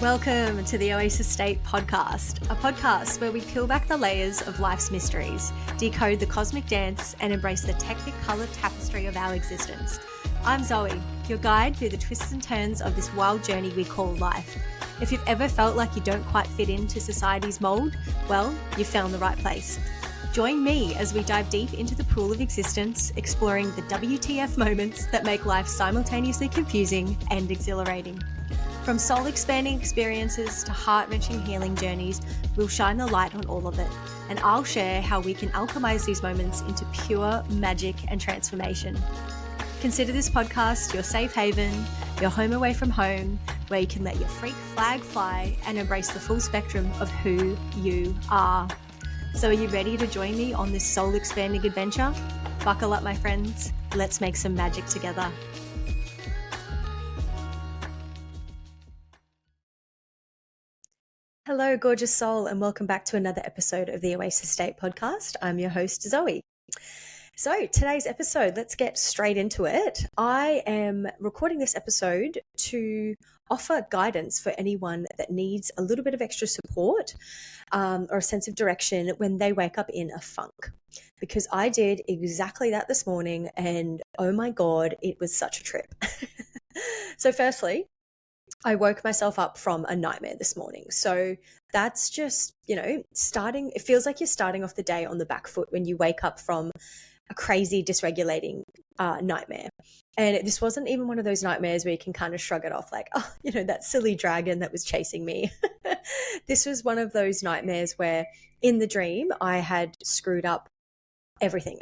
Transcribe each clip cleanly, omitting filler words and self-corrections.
Welcome to the oasis.state podcast, a podcast where we peel back the layers of life's mysteries, decode the cosmic dance, and embrace the technicolor tapestry of our existence. I'm Zoe, your guide through the twists and turns of this wild journey we call life. If you've ever felt like you don't quite fit into society's mold, well, you've found the right place. Join me as we dive deep into the pool of existence, exploring the WTF moments that make life simultaneously confusing and exhilarating. From soul-expanding experiences to heart-wrenching healing journeys, we'll shine the light on all of it, and I'll share how we can alchemize these moments into pure magic and transformation. Consider this podcast your safe haven, your home away from home, where you can let your freak flag fly and embrace the full spectrum of who you are. So are you ready to join me on this soul-expanding adventure? Buckle up, my friends. Let's make some magic together. Hello, gorgeous soul, and welcome back to another episode of the oasis.state podcast. I'm your host, Zoe. So today's episode, let's get straight into it. I am recording this episode to offer guidance for anyone that needs a little bit of extra support or a sense of direction when they wake up in a funk. Because I did exactly that this morning, and oh my God, it was such a trip. So firstly, I woke myself up from a nightmare this morning. So that's just, it feels like you're starting off the day on the back foot when you wake up from a crazy dysregulating nightmare. And this wasn't even one of those nightmares where you can kind of shrug it off like, oh, that silly dragon that was chasing me. This was one of those nightmares where in the dream I had screwed up everything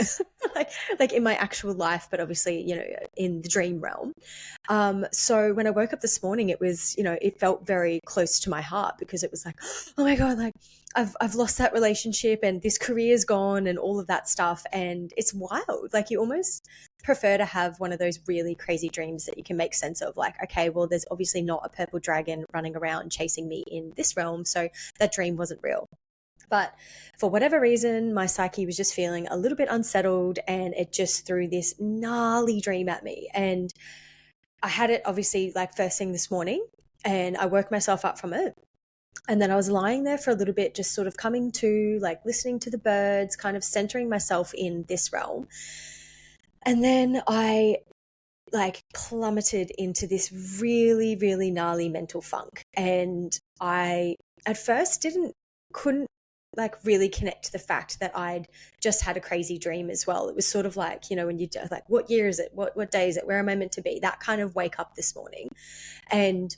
like in my actual life, but obviously, in the dream realm. So when I woke up this morning, it was, it felt very close to my heart because it was like, oh my God, like I've lost that relationship and this career's gone and all of that stuff. And it's wild. Like you almost prefer to have one of those really crazy dreams that you can make sense of, like, okay, well, there's obviously not a purple dragon running around chasing me in this realm. So that dream wasn't real. But for whatever reason, my psyche was just feeling a little bit unsettled and it just threw this gnarly dream at me. And I had it obviously like first thing this morning and I woke myself up from it. And then I was lying there for a little bit, just sort of coming to, like listening to the birds, kind of centering myself in this realm. And then I plummeted into this really, really gnarly mental funk. And I at first couldn't really connect to the fact that I'd just had a crazy dream as well. It was sort of like, when you like, what year is it? What day is it? Where am I meant to be? That kind of wake up this morning. And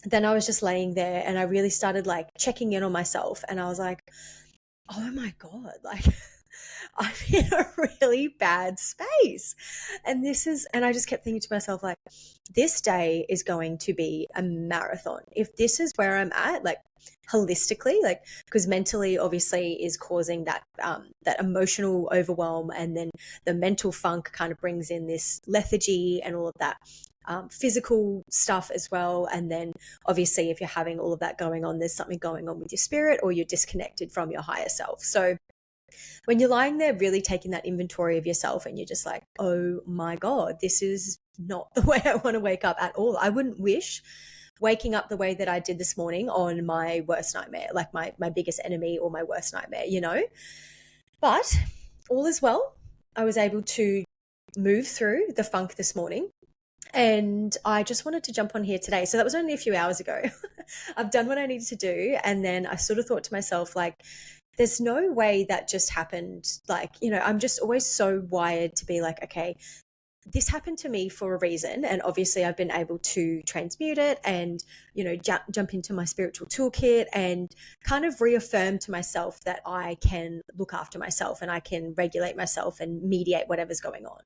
then I was just laying there and I really started like checking in on myself. And I was like, oh my God, like I'm in a really bad space. And I just kept thinking to myself, like, this day is going to be a marathon. If this is where I'm at, like holistically, like, because mentally obviously is causing that emotional overwhelm, and then the mental funk kind of brings in this lethargy and all of that physical stuff as well. And then obviously if you're having all of that going on, there's something going on with your spirit or you're disconnected from your higher self. So when you're lying there really taking that inventory of yourself and you're just like, oh my God, this is not the way I want to wake up at all. I wouldn't wish waking up the way that I did this morning on my worst nightmare, like my biggest enemy or my worst nightmare, But all is well. I was able to move through the funk this morning. And I just wanted to jump on here today. So that was only a few hours ago. I've done what I needed to do. And then I sort of thought to myself, like, there's no way that just happened. Like, I'm just always so wired to be like, okay, this happened to me for a reason. And obviously I've been able to transmute it and, jump into my spiritual toolkit and kind of reaffirm to myself that I can look after myself and I can regulate myself and mediate whatever's going on.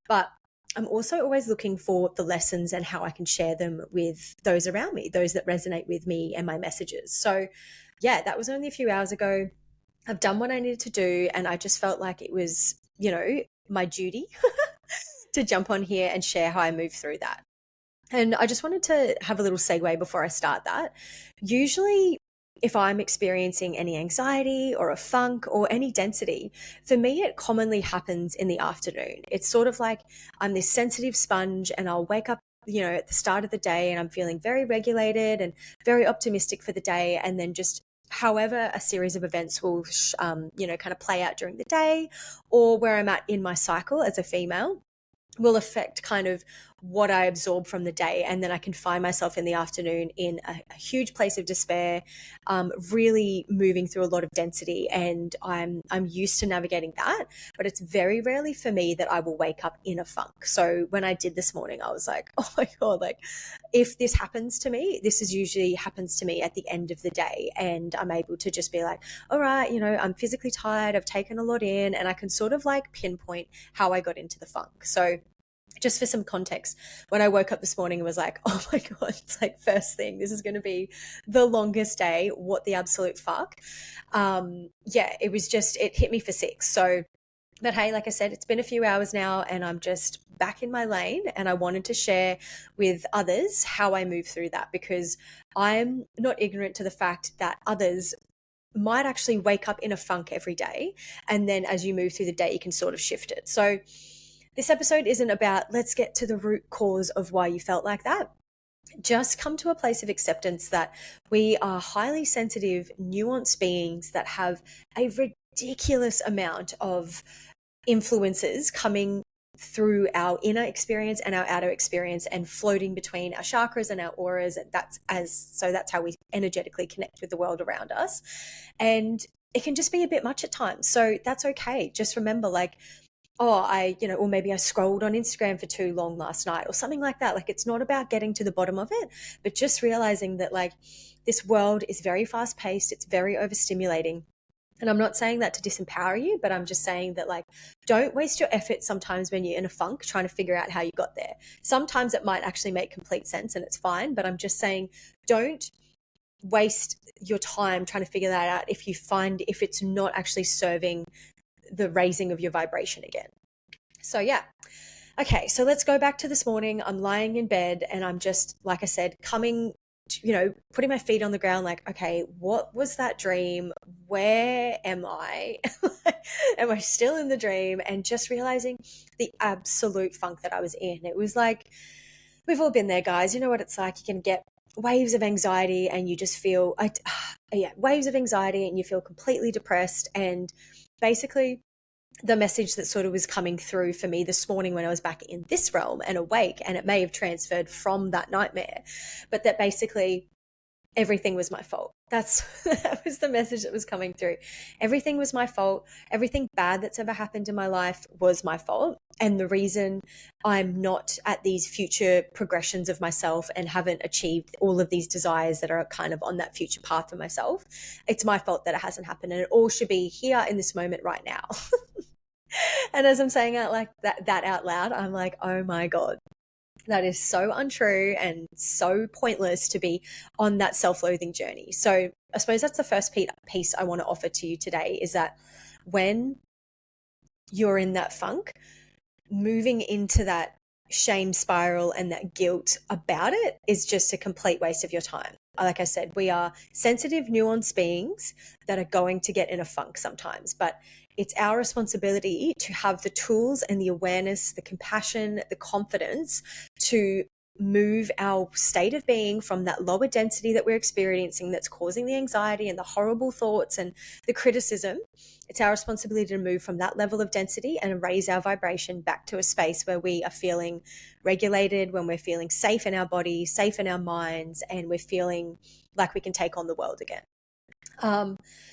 But I'm also always looking for the lessons and how I can share them with those around me, those that resonate with me and my messages. So yeah, that was only a few hours ago. I've done what I needed to do. And I just felt like it was, my duty to jump on here and share how I move through that. And I just wanted to have a little segue before I start that. Usually if I'm experiencing any anxiety or a funk or any density, for me, it commonly happens in the afternoon. It's sort of like I'm this sensitive sponge and I'll wake up at the start of the day and I'm feeling very regulated and very optimistic for the day. And then just however a series of events will, kind of play out during the day, or where I'm at in my cycle as a female, will affect kind of what I absorb from the day. And then I can find myself in the afternoon in a huge place of despair, really moving through a lot of density. And I'm used to navigating that, but it's very rarely for me that I will wake up in a funk. So when I did this morning, I was like, oh my God, like if this happens to me, this is usually happens to me at the end of the day. And I'm able to just be like, all right, I'm physically tired. I've taken a lot in, and I can sort of like pinpoint how I got into the funk. So just for some context, when I woke up this morning and was like, oh my God, it's like first thing, this is going to be the longest day. What the absolute fuck? It was just, it hit me for six. So, but hey, like I said, it's been a few hours now and I'm just back in my lane, and I wanted to share with others how I move through that, because I'm not ignorant to the fact that others might actually wake up in a funk every day. And then as you move through the day, you can sort of shift it. So this episode isn't about let's get to the root cause of why you felt like that. Just come to a place of acceptance that we are highly sensitive, nuanced beings that have a ridiculous amount of influences coming through our inner experience and our outer experience and floating between our chakras and our auras. That's how we energetically connect with the world around us. And it can just be a bit much at times. So that's okay. Just remember, like, or maybe I scrolled on Instagram for too long last night or something like that. Like, it's not about getting to the bottom of it, but just realizing that like this world is very fast paced. It's very overstimulating. And I'm not saying that to disempower you, but I'm just saying that like, don't waste your effort sometimes when you're in a funk trying to figure out how you got there. Sometimes it might actually make complete sense and it's fine, but I'm just saying don't waste your time trying to figure that out if it's not actually serving the raising of your vibration again. So yeah. Okay, so let's go back to this morning. I'm lying in bed and I'm just, like I said, putting my feet on the ground, like, okay, what was that dream? Where am I? Am I still in the dream? And just realizing the absolute funk that I was in. It was like, we've all been there, guys. You know what it's like. You can get waves of anxiety and you just feel, waves of anxiety and you feel completely depressed. And basically the message that sort of was coming through for me this morning when I was back in this realm and awake, and it may have transferred from that nightmare, but that basically everything was my fault. That was the message that was coming through. Everything was my fault. Everything bad that's ever happened in my life was my fault. And the reason I'm not at these future progressions of myself and haven't achieved all of these desires that are kind of on that future path for myself, it's my fault that it hasn't happened. And it all should be here in this moment right now. And as I'm saying out like that out loud, I'm like, oh my God, that is so untrue and so pointless to be on that self-loathing journey. So I suppose that's the first piece I want to offer to you today, is that when you're in that funk, moving into that shame spiral and that guilt about it is just a complete waste of your time. Like I said, we are sensitive, nuanced beings that are going to get in a funk sometimes, but it's our responsibility to have the tools and the awareness, the compassion, the confidence to move our state of being from that lower density that we're experiencing that's causing the anxiety and the horrible thoughts and the criticism. It's our responsibility to move from that level of density and raise our vibration back to a space where we are feeling regulated, when we're feeling safe in our body, safe in our minds, and we're feeling like we can take on the world again.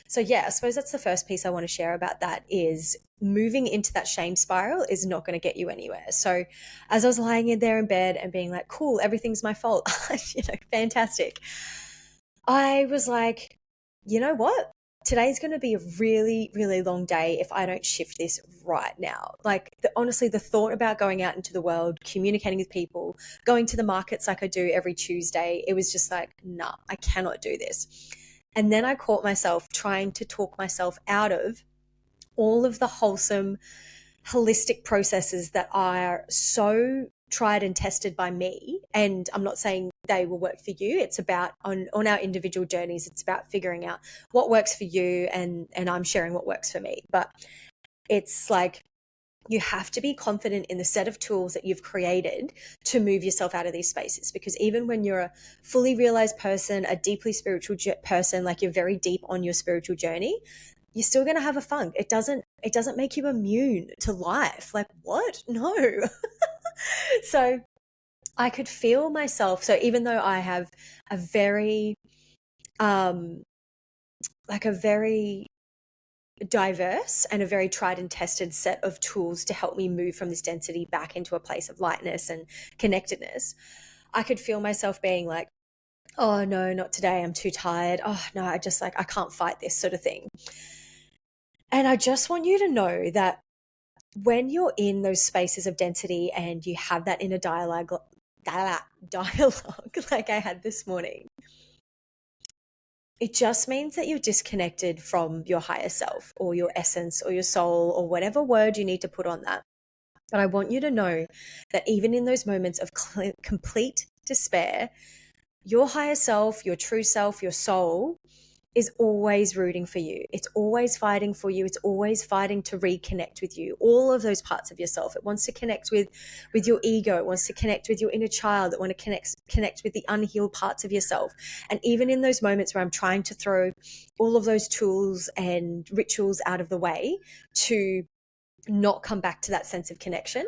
So yeah, I suppose that's the first piece I want to share about that, is moving into that shame spiral is not going to get you anywhere. So as I was lying in there in bed and being like, cool, everything's my fault, fantastic, I was like, you know what? Today's going to be a really, really long day if I don't shift this right now. Like, honestly, the thought about going out into the world, communicating with people, going to the markets like I do every Tuesday, it was just like, nah, I cannot do this. And then I caught myself trying to talk myself out of all of the wholesome, holistic processes that are so tried and tested by me. And I'm not saying they will work for you. It's about on our individual journeys, it's about figuring out what works for you, and I'm sharing what works for me. But it's like, you have to be confident in the set of tools that you've created to move yourself out of these spaces. Because even when you're a fully realized person, a deeply spiritual person, like you're very deep on your spiritual journey, you're still going to have a funk. It doesn't make you immune to life. Like, what? No. So I could feel myself. So even though I have a very, like a very diverse and a very tried and tested set of tools to help me move from this density back into a place of lightness and connectedness, I could feel myself being like, oh no, not today, I'm too tired. Oh no, I just like, I can't fight this sort of thing. And I just want you to know that when you're in those spaces of density and you have that inner dialogue like I had this morning, it just means that you're disconnected from your higher self or your essence or your soul or whatever word you need to put on that. But I want you to know that even in those moments of complete despair, your higher self, your true self, your soul is always rooting for you. It's always fighting for you. It's always fighting to reconnect with you. All of those parts of yourself. It wants to connect with your ego. It wants to connect with your inner child. It wants to connect with the unhealed parts of yourself. And even in those moments where I'm trying to throw all of those tools and rituals out of the way to not come back to that sense of connection,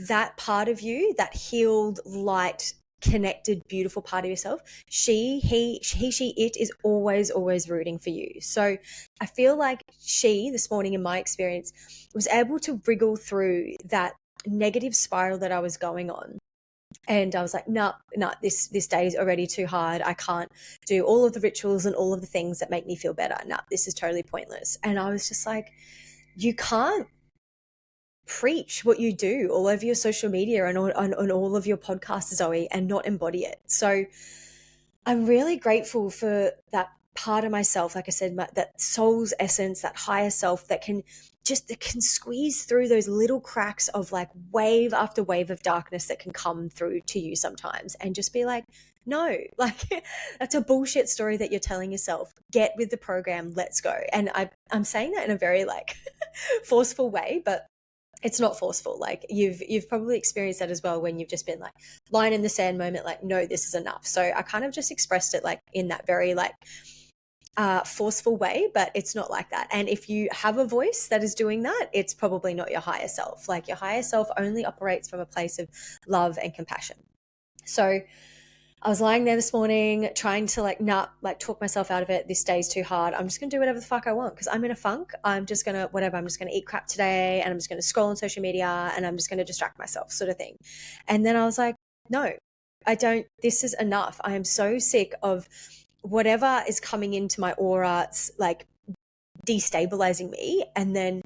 that part of you, that healed, light, connected, beautiful part of yourself, she, it is always rooting for you. So I feel like she, this morning in my experience, was able to wriggle through that negative spiral that I was going on. And I was like, no, this day is already too hard. I can't do all of the rituals and all of the things that make me feel better. No, this is totally pointless. And I was just like, you can't preach what you do all over your social media and on all of your podcasts, Zoe, and not embody it. So I'm really grateful for that part of myself, like I said, that soul's essence, that higher self that can squeeze through those little cracks of like wave after wave of darkness that can come through to you sometimes, and just be like, no, like that's a bullshit story that you're telling yourself. Get with the program, let's go. And I'm saying that in a very like forceful way, but it's not forceful. Like you've probably experienced that as well, when you've just been like line in the sand moment, like, no, this is enough. So I kind of just expressed it like in that very like forceful way, but it's not like that. And if you have a voice that is doing that, it's probably not your higher self. Like your higher self only operates from a place of love and compassion. So I was lying there this morning trying to talk myself out of it. This day's too hard. I'm just going to do whatever the fuck I want because I'm in a funk. I'm just going to eat crap today, and I'm just going to scroll on social media, and I'm just going to distract myself, sort of thing. And then I was like, no, I don't. This is enough. I am so sick of whatever is coming into my aura. It's like destabilizing me. And then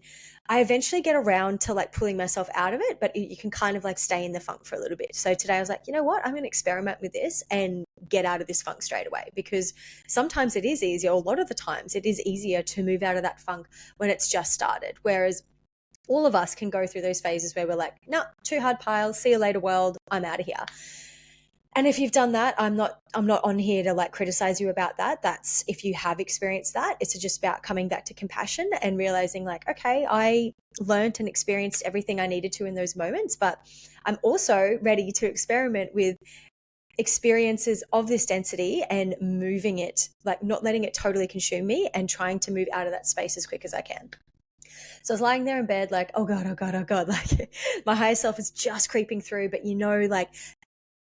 I eventually get around to like pulling myself out of it, but you can kind of like stay in the funk for a little bit. So today I was like, you know what, I'm going to experiment with this and get out of this funk straight away, because sometimes it is easier, or a lot of the times it is easier to move out of that funk when it's just started. Whereas all of us can go through those phases where we're like, no, too hard pile, see you later world, I'm out of here. And if you've done that, I'm not on here to like criticize you about that. That's if you have experienced that. It's just about coming back to compassion and realizing like, okay, I learned and experienced everything I needed to in those moments, but I'm also ready to experiment with experiences of this density and moving it, like not letting it totally consume me, and trying to move out of that space as quick as I can. So I was lying there in bed like, oh God, like my higher self is just creeping through. But like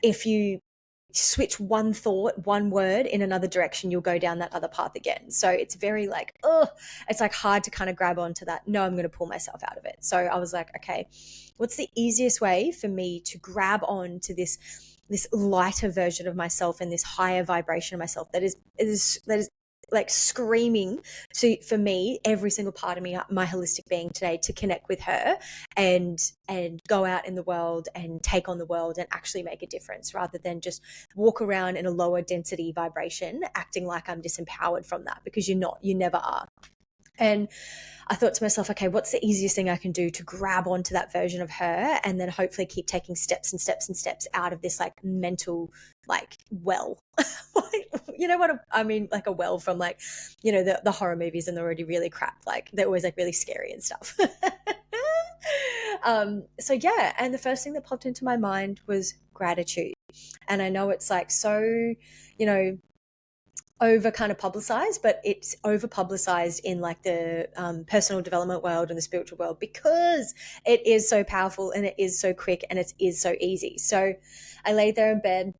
if you switch one thought, one word in another direction, you'll go down that other path again. So it's very like, it's like hard to kind of grab onto that. No, I'm going to pull myself out of it. So I was like, okay, what's the easiest way for me to grab on to this lighter version of myself and this higher vibration of myself that is like screaming for me, every single part of me, my holistic being today, to connect with her and go out in the world and take on the world and actually make a difference, rather than just walk around in a lower density vibration acting like I'm disempowered from that, because you're not, you never are. And I thought to myself, okay, what's the easiest thing I can do to grab onto that version of her, and then hopefully keep taking steps and steps and steps out of this like mental like well. You know what I mean? Like a well from like, you know, the horror movies, and they're already really crap. Like they're always like really scary and stuff. So yeah, and the first thing that popped into my mind was gratitude. And I know it's like so, you know, over kind of publicized, but it's over publicized in like the personal development world and the spiritual world because it is so powerful and it is so quick and it is so easy. So I laid there in bed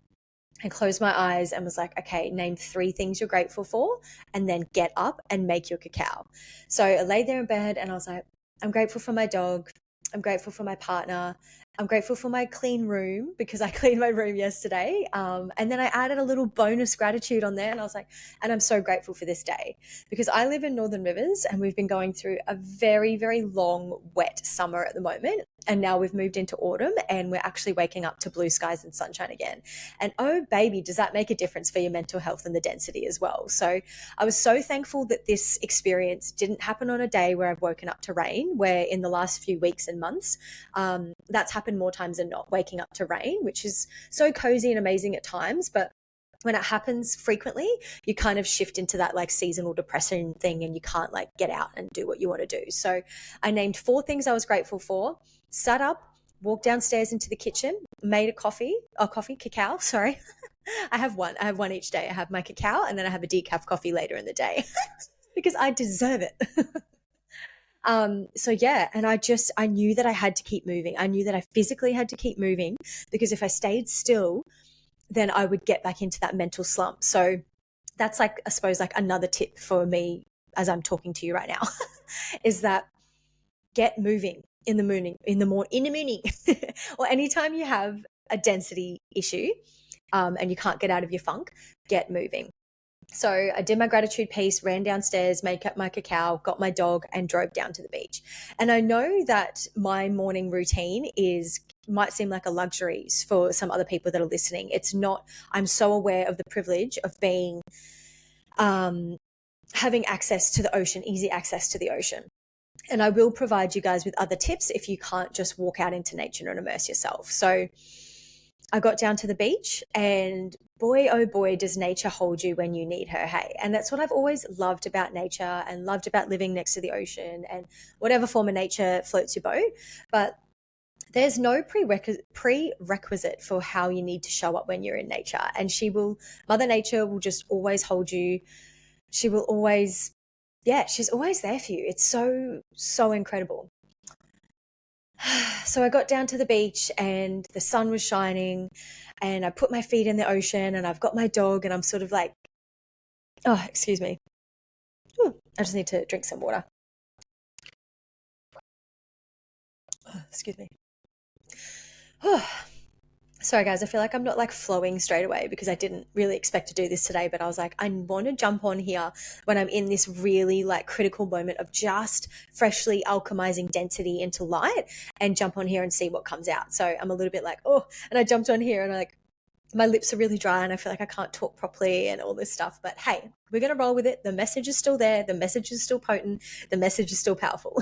and closed my eyes and was like, okay, name 3 things you're grateful for and then get up and make your cacao. So I laid there in bed and I was like, I'm grateful for my dog. I'm grateful for my partner. I'm grateful for my clean room because I cleaned my room yesterday. And then I added a little bonus gratitude on there and I was like, and I'm so grateful for this day because I live in Northern Rivers and we've been going through a very, very long, wet summer at the moment. And now we've moved into autumn and we're actually waking up to blue skies and sunshine again. And oh, baby, does that make a difference for your mental health and the density as well? So I was so thankful that this experience didn't happen on a day where I've woken up to rain, where in the last few weeks and months, that's happened more times than not, waking up to rain, which is so cozy and amazing at times. But when it happens frequently, you kind of shift into that like seasonal depression thing and you can't like get out and do what you want to do. So I named 4 things I was grateful for, sat up, walked downstairs into the kitchen, made a cacao, sorry. I have one each day. I have my cacao and then I have a decaf coffee later in the day because I deserve it. So yeah, and I knew that I had to keep moving. I knew that I physically had to keep moving because if I stayed still, then I would get back into that mental slump. So that's like, I suppose, like another tip for me as I'm talking to you right now is that get moving in the morning, or anytime you have a density issue and you can't get out of your funk, get moving. So I did my gratitude piece, ran downstairs, made up my cacao, got my dog and drove down to the beach. And I know that my morning routine might seem like a luxury for some other people that are listening. It's not. I'm so aware of the privilege of being, having access to the ocean, easy access to the ocean. And I will provide you guys with other tips if you can't just walk out into nature and immerse yourself. So I got down to the beach and boy, oh boy, does nature hold you when you need her, hey? And that's what I've always loved about nature and loved about living next to the ocean and whatever form of nature floats your boat. But there's no prerequisite for how you need to show up when you're in nature. And Mother Nature will just always hold you. She will always, she's always there for you. It's so, so incredible. So I got down to the beach and the sun was shining and I put my feet in the ocean and I've got my dog and I'm sort of like, oh, excuse me. Ooh, I just need to drink some water. Oh, excuse me. Sorry guys, I feel like I'm not like flowing straight away because I didn't really expect to do this today, but I was like, I want to jump on here when I'm in this really like critical moment of just freshly alchemizing density into light and jump on here and see what comes out. So I'm a little bit like, oh, and I jumped on here and my lips are really dry and I feel like I can't talk properly and all this stuff. But hey, we're going to roll with it. The message is still there. The message is still potent. The message is still powerful.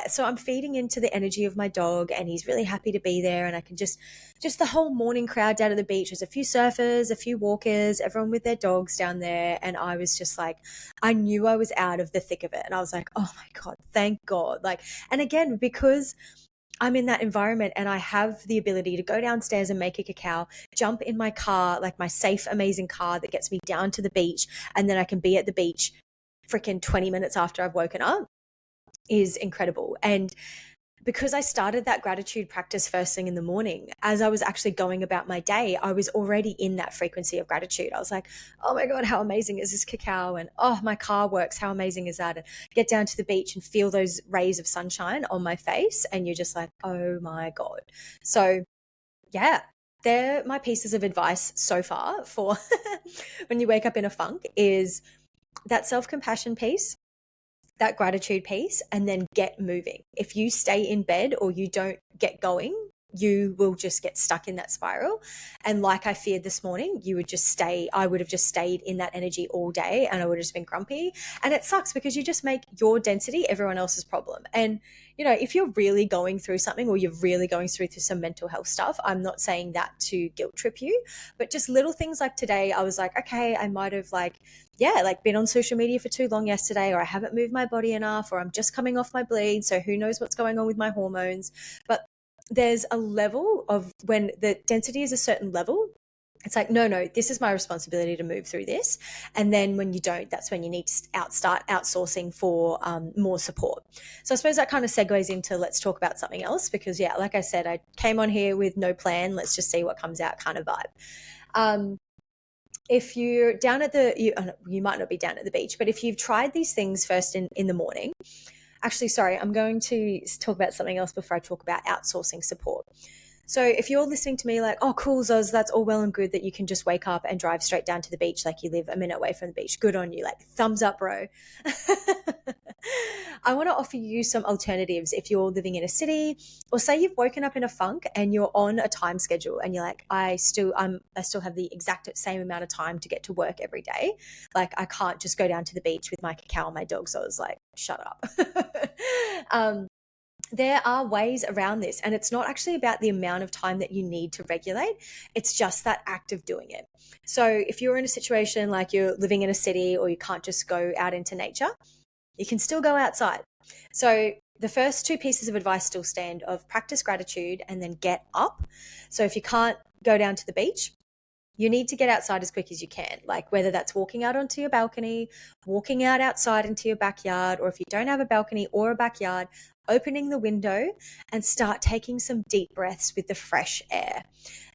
So I'm feeding into the energy of my dog and he's really happy to be there. And I can just the whole morning crowd down at the beach. There's a few surfers, a few walkers, everyone with their dogs down there. And I was just like, I knew I was out of the thick of it. And I was like, oh my God, thank God. Like, and again, because I'm in that environment and I have the ability to go downstairs and make a cacao, jump in my car, like my safe, amazing car that gets me down to the beach. And then I can be at the beach freaking 20 minutes after I've woken up is incredible. And because I started that gratitude practice first thing in the morning, as I was actually going about my day, I was already in that frequency of gratitude. I was like, oh my God, how amazing is this cacao? And oh, my car works. How amazing is that? And get down to the beach and feel those rays of sunshine on my face. And you're just like, oh my God. So yeah, they're my pieces of advice so far for when you wake up in a funk is that self-compassion piece, that gratitude piece, and then get moving. If you stay in bed or you don't get going, you will just get stuck in that spiral. And like I feared this morning, I would have just stayed in that energy all day, and I would have just been grumpy. And it sucks because you just make your density everyone else's problem. And, if you're really going through something, or you're really going through some mental health stuff, I'm not saying that to guilt trip you, but just little things like today, I was like, okay, I might have been on social media for too long yesterday, or I haven't moved my body enough, or I'm just coming off my bleed. So who knows what's going on with my hormones. But there's a level of when the density is a certain level, it's like, no, this is my responsibility to move through this. And then when you don't, that's when you need to start outsourcing for more support. So I suppose that kind of segues into let's talk about something else, because like I said, I came on here with no plan. Let's just see what comes out kind of vibe. If you're down at you might not be down at the beach, but if you've tried these things first in the morning, actually, sorry, I'm going to talk about something else before I talk about outsourcing support. So if you're listening to me like, oh, cool, Zoz, that's all well and good that you can just wake up and drive straight down to the beach, like you live a minute away from the beach. Good on you. Like, thumbs up, bro. I want to offer you some alternatives if you're living in a city, or say you've woken up in a funk and you're on a time schedule and you're like, I still have the exact same amount of time to get to work every day. Like, I can't just go down to the beach with my cacao and my dog. So I was like, shut up. There are ways around this, and it's not actually about the amount of time that you need to regulate. It's just that act of doing it. So if you're in a situation like you're living in a city, or you can't just go out into nature, you can still go outside. So the first two pieces of advice still stand, of practice gratitude and then get up. So if you can't go down to the beach, you need to get outside as quick as you can, like whether that's walking out onto your balcony, walking out outside into your backyard, or if you don't have a balcony or a backyard, opening the window and start taking some deep breaths with the fresh air.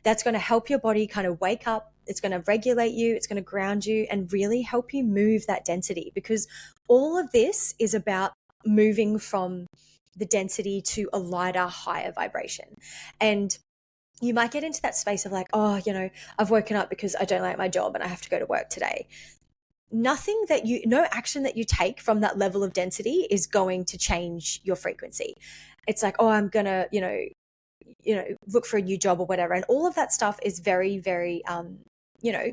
That's going to help your body kind of wake up. It's going to regulate you. It's going to ground you and really help you move that density, because all of this is about moving from the density to a lighter, higher vibration. And you might get into that space of like, oh, I've woken up because I don't like my job and I have to go to work today. No action that you take from that level of density is going to change your frequency. It's like, oh, I'm going to, look for a new job or whatever. And all of that stuff is very, very,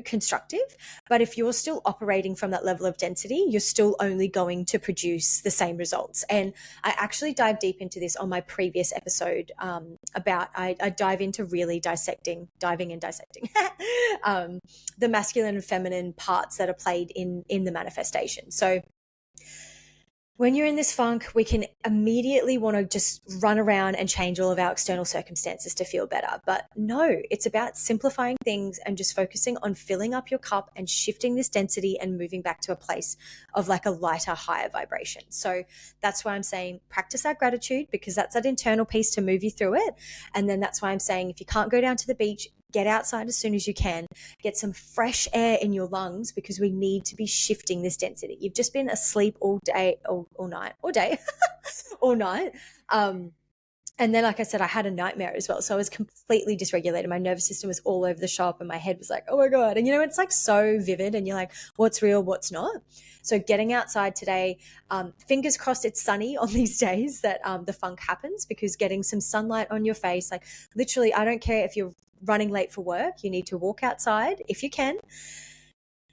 constructive. But if you're still operating from that level of density, you're still only going to produce the same results. And I actually dive deep into this on my previous episode I dive into really diving and dissecting the masculine and feminine parts that are played in the manifestation. So when you're in this funk, we can immediately want to just run around and change all of our external circumstances to feel better. But no, it's about simplifying things and just focusing on filling up your cup and shifting this density and moving back to a place of like a lighter, higher vibration. So that's why I'm saying practice that gratitude, because that's that internal piece to move you through it. And then that's why I'm saying if you can't go down to the beach, get outside as soon as you can, get some fresh air in your lungs, because we need to be shifting this density. You've just been asleep all day, all night, all day, all night. And then, like I said, I had a nightmare as well. So I was completely dysregulated. My nervous system was all over the shop and my head was like, oh my God. And it's like so vivid and you're like, what's real, what's not? So getting outside today, fingers crossed it's sunny on these days that the funk happens, because getting some sunlight on your face, like literally, I don't care if you're running late for work, you need to walk outside if you can,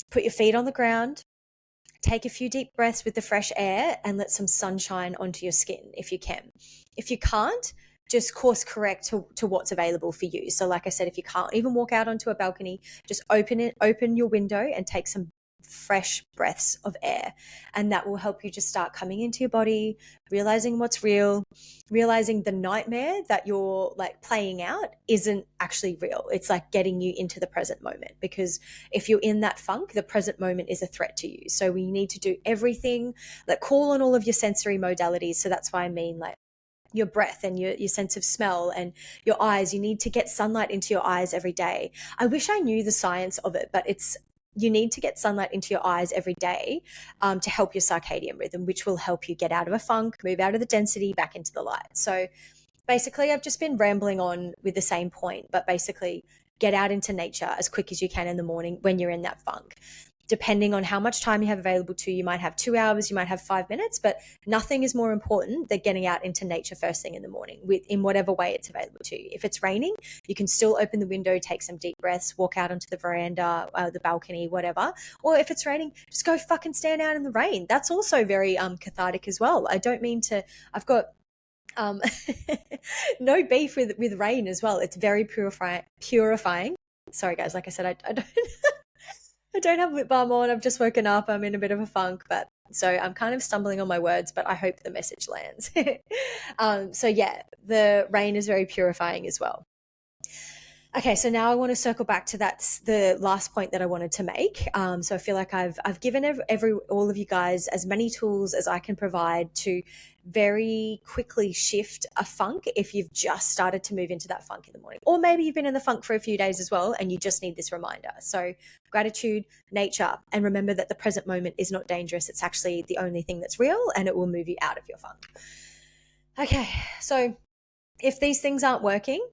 put your feet on the ground, take a few deep breaths with the fresh air and let some sunshine onto your skin if you can. If you can't, just course correct to what's available for you. So like I said, if you can't even walk out onto a balcony, just open your window and take some fresh breaths of air, and that will help you just start coming into your body, realizing what's real, realizing the nightmare that you're like playing out isn't actually real. It's like getting you into the present moment, because if you're in that funk, the present moment is a threat to you. So we need to do everything, like call on all of your sensory modalities. So that's why I mean like your breath and your sense of smell and your eyes. You need to get sunlight into your eyes every day. I wish I knew the science of it, but you need to get sunlight into your eyes every day to help your circadian rhythm, which will help you get out of a funk, move out of the density, back into the light. So basically, I've just been rambling on with the same point, but basically get out into nature as quick as you can in the morning when you're in that funk. depending on how much time you have available to you, you might have 2 hours, you might have 5 minutes, but nothing is more important than getting out into nature first thing in the morning in whatever way it's available to you. If it's raining, you can still open the window, take some deep breaths, walk out onto the veranda, the balcony, whatever. Or if it's raining, just go fucking stand out in the rain. That's also very cathartic as well. I don't mean to, I've got um, no beef with rain as well. It's very purifying. Sorry guys, like I said, I don't I don't have lip balm on. I've just woken up. I'm in a bit of a funk, but so I'm kind of stumbling on my words, but I hope the message lands. So yeah, the rain is very purifying as well. Okay, so now I want to circle back to that's the last point that I wanted to make. So I feel like I've given all of you guys as many tools as I can provide to very quickly shift a funk if you've just started to move into that funk in the morning, or maybe you've been in the funk for a few days as well and you just need this reminder. So gratitude, nature, and remember that the present moment is not dangerous. It's actually the only thing that's real, and it will move you out of your funk. Okay, so if these things aren't working,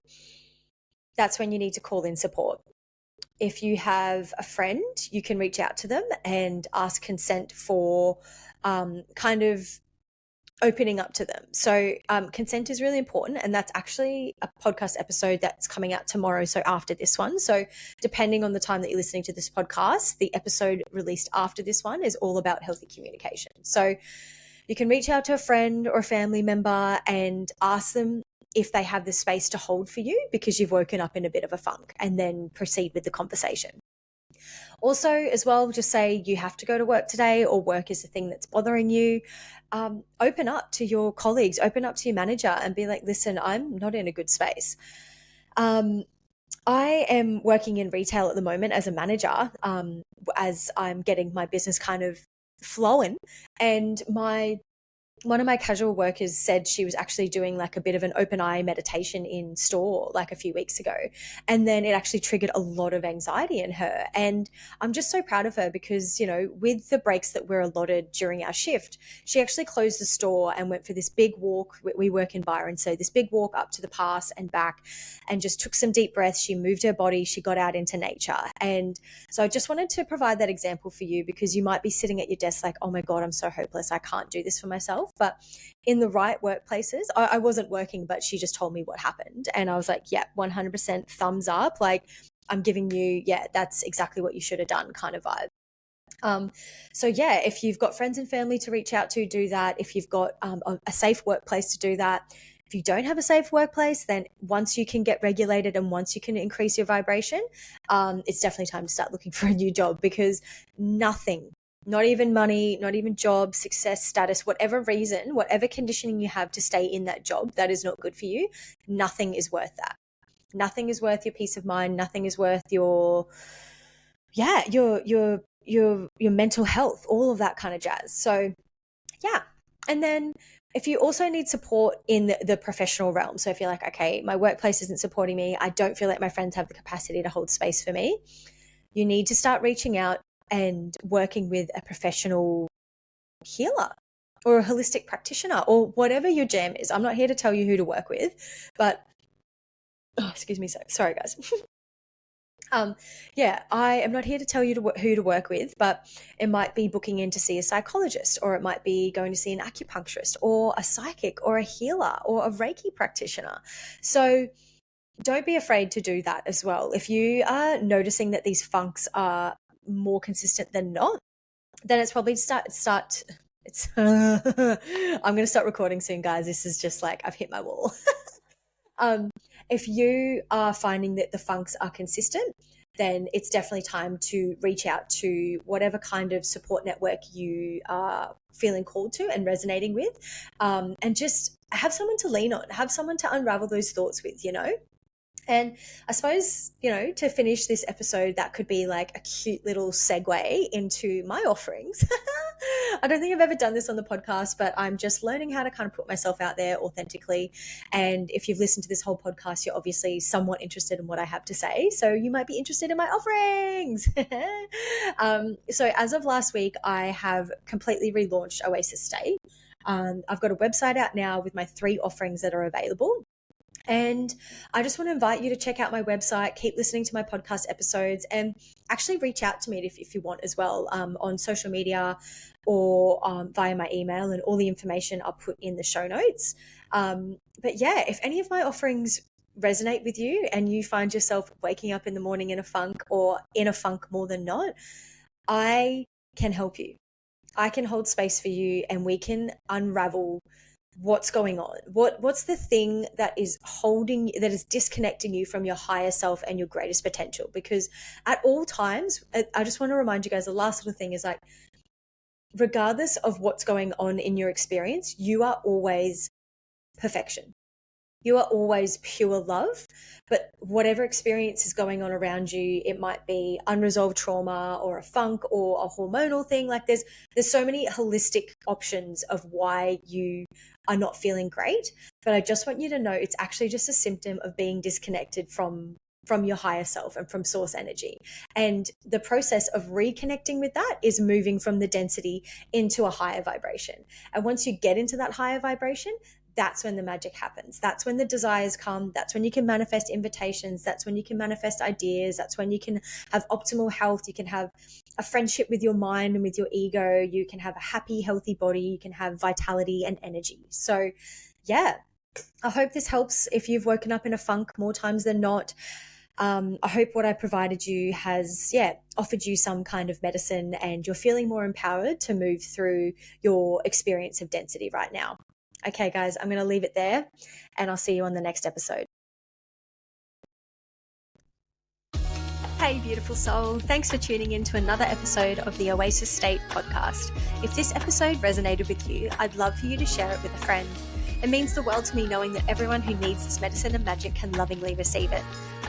that's when you need to call in support. If you have a friend, you can reach out to them and ask consent for kind of opening up to them. So consent is really important, and that's actually a podcast episode that's coming out tomorrow, so after this one. So depending on the time that you're listening to this podcast, the episode released after this one is all about healthy communication. So you can reach out to a friend or a family member and ask them if they have the space to hold for you because you've woken up in a bit of a funk, and then proceed with the conversation. Also, as well, just say you have to go to work today, or work is the thing that's bothering you. Open up to your colleagues, open up to your manager and be like, listen, I'm not in a good space. I am working in retail at the moment as a manager, as I'm getting my business kind of flowing, and one of my casual workers said she was actually doing like a bit of an open eye meditation in store like a few weeks ago. And then it actually triggered a lot of anxiety in her. And I'm just so proud of her because, you know, with the breaks that were allotted during our shift, she actually closed the store and went for this big walk. We work in Byron. So this big walk up to the pass and back, and just took some deep breaths. She moved her body. She got out into nature. And so I just wanted to provide that example for you, because you might be sitting at your desk like, oh my God, I'm so hopeless. I can't do this for myself. But in the right workplaces, I wasn't working, but she just told me what happened. And I was like, yeah, 100% thumbs up. Like, I'm giving you, yeah, that's exactly what you should have done kind of vibe. So yeah, if you've got friends and family to reach out to, do that. If you've got a safe workplace to do that. If you don't have a safe workplace, then once you can get regulated and once you can increase your vibration, it's definitely time to start looking for a new job, because nothing, not even money, not even job, success, status, whatever reason, whatever conditioning you have to stay in that job that is not good for you, nothing is worth that. Nothing is worth your peace of mind. Nothing is worth your mental health, all of that kind of jazz. So yeah. And then if you also need support in the professional realm, so if you're like, okay, my workplace isn't supporting me, I don't feel like my friends have the capacity to hold space for me, you need to start reaching out and working with a professional healer or a holistic practitioner or whatever your jam is. I'm not here to tell you who to work with, but excuse me, sorry guys. Yeah, I am not here to tell you who to work with, but it might be booking in to see a psychologist, or it might be going to see an acupuncturist or a psychic or a healer or a Reiki practitioner. So don't be afraid to do that as well. If you are noticing that these funks are more consistent than not, then it's probably it's I'm going to start recording soon, guys. This is just like, I've hit my wall. If you are finding that the funks are consistent, then it's definitely time to reach out to whatever kind of support network you are feeling called to and resonating with, and just have someone to lean on, have someone to unravel those thoughts with, you know? And I suppose, you know, to finish this episode, that could be like a cute little segue into my offerings. I don't think I've ever done this on the podcast, but I'm just learning how to kind of put myself out there authentically. And if you've listened to this whole podcast, you're obviously somewhat interested in what I have to say. So you might be interested in my offerings. So as of last week, I have completely relaunched Oasis State. I've got a website out now with my 3 offerings that are available. And I just want to invite you to check out my website, keep listening to my podcast episodes, and actually reach out to me if you want as well, on social media or via my email, and all the information I'll put in the show notes. But yeah, if any of my offerings resonate with you and you find yourself waking up in the morning in a funk, or in a funk more than not, I can help you. I can hold space for you, and we can unravel what's going on. What's the thing that is that is disconnecting you from your higher self and your greatest potential? Because at all times, I just want to remind you guys, the last little thing is like, regardless of what's going on in your experience, you are always perfection. You are always pure love. But whatever experience is going on around you, it might be unresolved trauma or a funk or a hormonal thing. Like there's so many holistic options of why you are not feeling great. But I just want you to know it's actually just a symptom of being disconnected from your higher self and from source energy. And the process of reconnecting with that is moving from the density into a higher vibration. And once you get into that higher vibration, that's when the magic happens. That's when the desires come. That's when you can manifest invitations. That's when you can manifest ideas. That's when you can have optimal health. You can have a friendship with your mind and with your ego. You can have a happy, healthy body. You can have vitality and energy. So yeah, I hope this helps if you've woken up in a funk more times than not. I hope what I provided you has, offered you some kind of medicine, and you're feeling more empowered to move through your experience of density right now. Okay, guys, I'm going to leave it there, and I'll see you on the next episode. Hey, beautiful soul. Thanks for tuning in to another episode of the Oasis State podcast. If this episode resonated with you, I'd love for you to share it with a friend. It means the world to me knowing that everyone who needs this medicine and magic can lovingly receive it.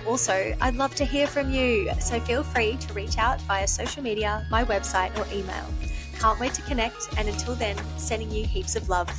Also, I'd love to hear from you, so feel free to reach out via social media, my website, or email. Can't wait to connect, and until then, sending you heaps of love.